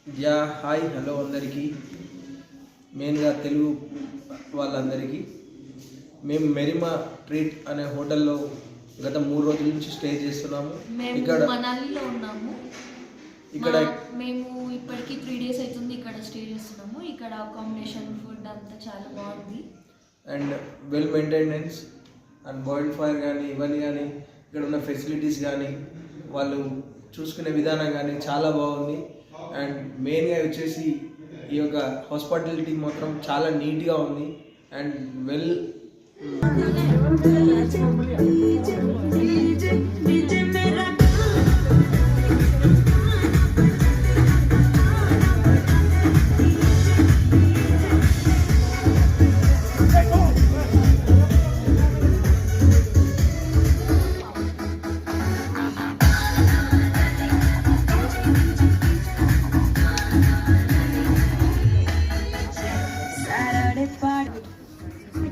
Yeah hi hello అందరికీ, మెయిన్గా తెలుగు వాళ్ళందరికీ. మేము మెరిమా ట్రీట్ అనే హోటల్లో గత 3 రోజుల నుంచి స్టే చేస్తున్నాము. ఇక్కడ మనాలిలో ఉన్నాము. ఇక్కడ మేము ఇప్పటికి 3 days అవుతుంది ఇక్కడ స్టే చేస్తున్నాము. ఇక్కడ అకామిడేషన్, ఫుడ్ అంతా చాలా బాగుంది and well maintenance and boiled fire కానీ ఇవన్నీ కానీ ఇక్కడ ఉన్న ఫెసిలిటీస్ కానీ వాళ్ళు చూసుకునే విధానం కానీ చాలా బాగుంది. అండ్ మెయిన్గా వచ్చేసి ఈ యొక్క హాస్పిటాలిటీ మాత్రం చాలా నీట్గా ఉంది అండ్ వెల్